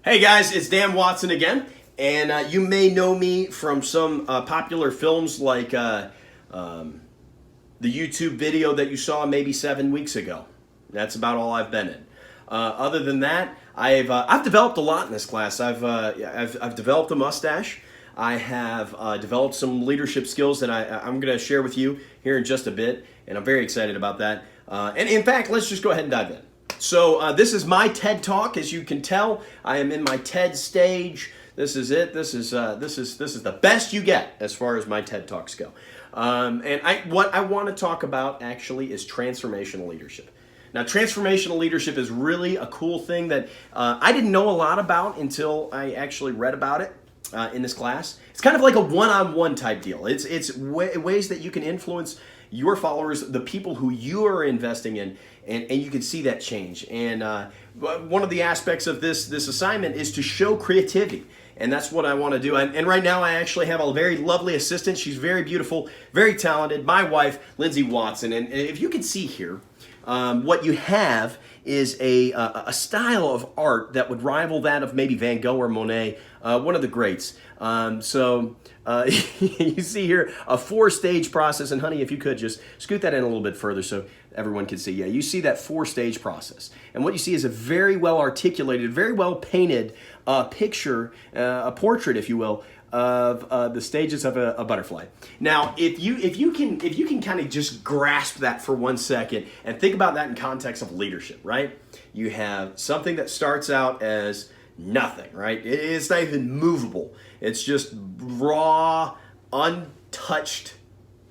Hey guys, it's Dan Watson again, and you may know me from some popular films like the YouTube video that you saw maybe 7 weeks ago. That's about all I've been in. Other than that, I've developed a lot in this class. I've developed a mustache. I have developed some leadership skills that I'm going to share with you here in just a bit, and I'm very excited about that. And in fact, let's just go ahead and dive in. So this is my TED Talk. As you can tell, I am in my TED stage. This is it. This is the best you get as far as my TED Talks go. What I want to talk about actually is transformational leadership. Now, transformational leadership is really a cool thing that I didn't know a lot about until I actually read about it in this class. It's kind of like a one-on-one type deal. It's ways that you can influence your followers, the people who you are investing in, and you can see that change. And one of the aspects of this assignment is to show creativity. And that's what I want to do. And right now I actually have a very lovely assistant. She's very beautiful, very talented. My wife, Lindsay Watson. And if you can see here, what you have is a style of art that would rival that of maybe Van Gogh or Monet, one of the greats. You see here a 4-stage process, and honey, if you could just scoot that in a little bit further so everyone can see. Yeah, you see that 4-stage process. And what you see is a very well articulated, very well painted picture, a portrait, if you will, of the stages of a butterfly. Now, if you can kind of just grasp that for 1 second and think about that in context of leadership, right? You have something that starts out as nothing, right? It's not even movable. It's just raw, untouched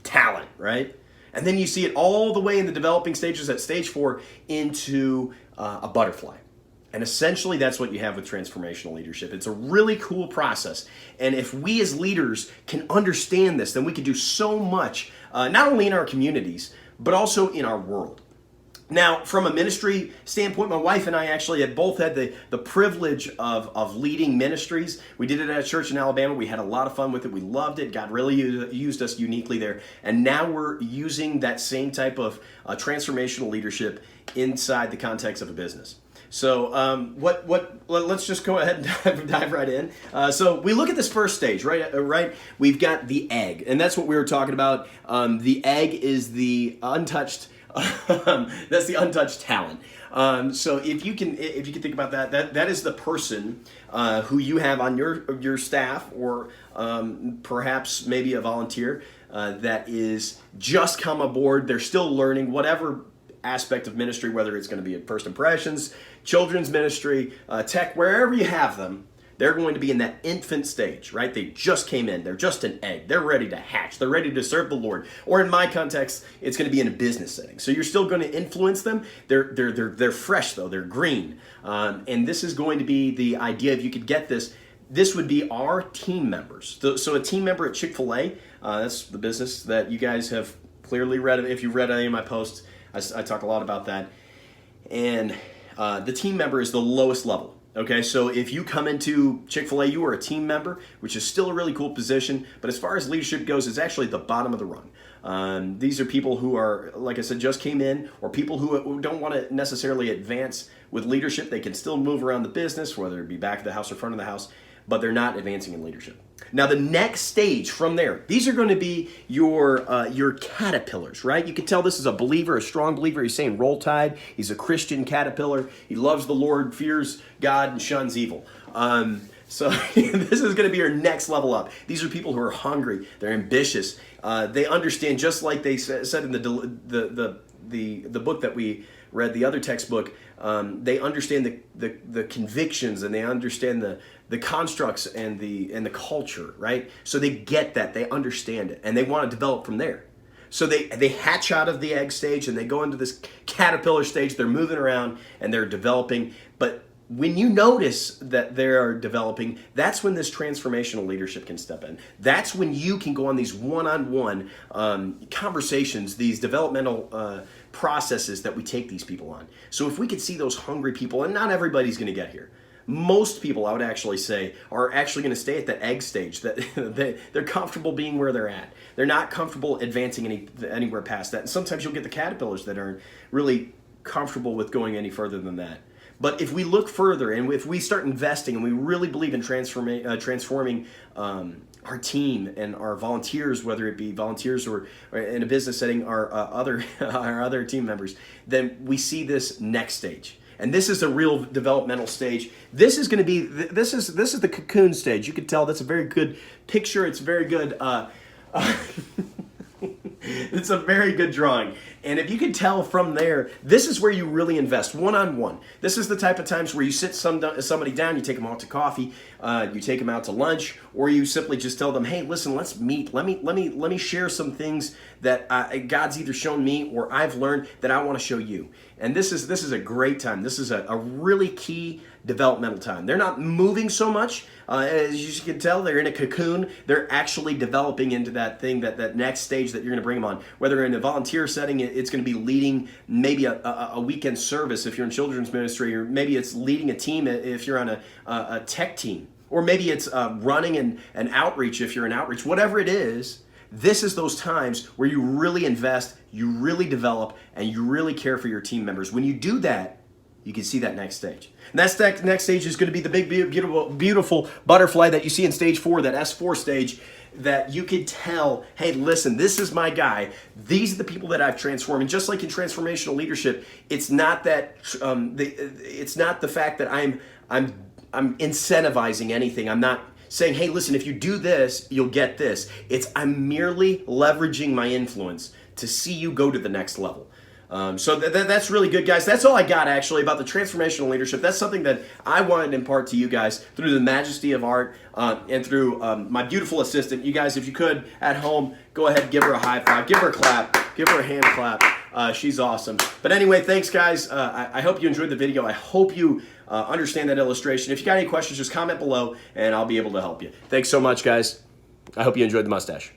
talent, right? And then you see it all the way in the developing stages at stage 4 into a butterfly. And essentially, that's what you have with transformational leadership. It's a really cool process. And if we as leaders can understand this, then we can do so much, not only in our communities, but also in our world. Now, from a ministry standpoint, my wife and I actually have both had the privilege of leading ministries. We did it at a church in Alabama. We had a lot of fun with it. We loved it. God really used us uniquely there. And now we're using that same type of transformational leadership inside the context of a business. So let's just go ahead and dive right in. So we look at this first stage, right? We've got the egg, and that's what we were talking about. The egg is the untouched, that's the untouched talent. So if you can think about that is the person who you have on your staff, or perhaps maybe a volunteer that is just come aboard. They're still learning whatever aspect of ministry, whether it's going to be at First Impressions, children's ministry, tech, wherever you have them. They're going to be in that infant stage, right? They just came in. They're just an egg. They're ready to hatch. They're ready to serve the Lord. Or in my context, it's going to be in a business setting. So you're still going to influence them. They're fresh though. They're green. And this is going to be the idea. If you could get this, this would be our team members. So a team member at Chick-fil-A, that's the business that you guys have clearly read. If you've read any of my posts, I talk a lot about that. And the team member is the lowest level. Okay, so if you come into Chick-fil-A, you are a team member, which is still a really cool position. But as far as leadership goes, it's actually the bottom of the rung. These are people who are, like I said, just came in, or people who don't want to necessarily advance with leadership. They can still move around the business, whether it be back of the house or front of the house, but they're not advancing in leadership. Now, the next stage from there, these are going to be your caterpillars, right? You can tell this is a believer, a strong believer. He's saying roll tide. He's a Christian caterpillar. He loves the Lord, fears God, and shuns evil. So this is going to be your next level up. These are people who are hungry. They're ambitious. They understand, just like they said in the book that we read, the other textbook. They understand the convictions, and they understand the constructs and the culture, right? So they get that, they understand it, and they want to develop from there. So they hatch out of the egg stage and they go into this caterpillar stage. They're moving around and they're developing. But when you notice that they are developing, that's when this transformational leadership can step in. That's when you can go on these one-on-one conversations, these developmental processes that we take these people on. So if we could see those hungry people, and not everybody's going to get here. Most people, I would actually say, are actually going to stay at the egg stage. That they're comfortable being where they're at. They're not comfortable advancing anywhere past that. And sometimes you'll get the caterpillars that aren't really comfortable with going any further than that. But if we look further and if we start investing and we really believe in transforming our team and our volunteers, whether it be volunteers or in a business setting, our our other team members, then we see this next stage. And this is a real developmental stage. This is going to be this is the cocoon stage. You can tell that's a very good picture. It's very good. It's a very good drawing. And if you can tell from there, this is where you really invest one-on-one. This is the type of times where you sit somebody down, you take them out to coffee, you take them out to lunch, or you simply just tell them, hey, listen, let's meet. Let me share some things that God's either shown me or I've learned that I want to show you. And this is a great time. This is a really key developmental time. They're not moving so much. As you can tell, they're in a cocoon. They're actually developing into that thing, that next stage that you're going to bring them on. Whether in a volunteer setting, it's going to be leading maybe a weekend service if you're in children's ministry, or maybe it's leading a team if you're on a tech team, or maybe it's running an outreach if you're in outreach. Whatever it is, this is those times where you really invest, you really develop, and you really care for your team members. When you do that, you can see that next stage. And that next stage is going to be the big, beautiful butterfly that you see in stage 4, that S4 stage, that you could tell, hey, listen, this is my guy. These are the people that I've transformed. And just like in transformational leadership, it's not that it's not the fact that I'm incentivizing anything. I'm not saying, hey, listen, if you do this, you'll get this. I'm merely leveraging my influence to see you go to the next level. So that's really good, guys. That's all I got, actually, about the transformational leadership. That's something that I wanted to impart to you guys through the majesty of art and through my beautiful assistant. You guys, if you could, at home, go ahead, give her a high five, give her a clap, give her a hand clap. She's awesome. But anyway, thanks, guys. I hope you enjoyed the video. I hope you understand that illustration. If you got any questions, just comment below, and I'll be able to help you. Thanks so much, guys. I hope you enjoyed the mustache.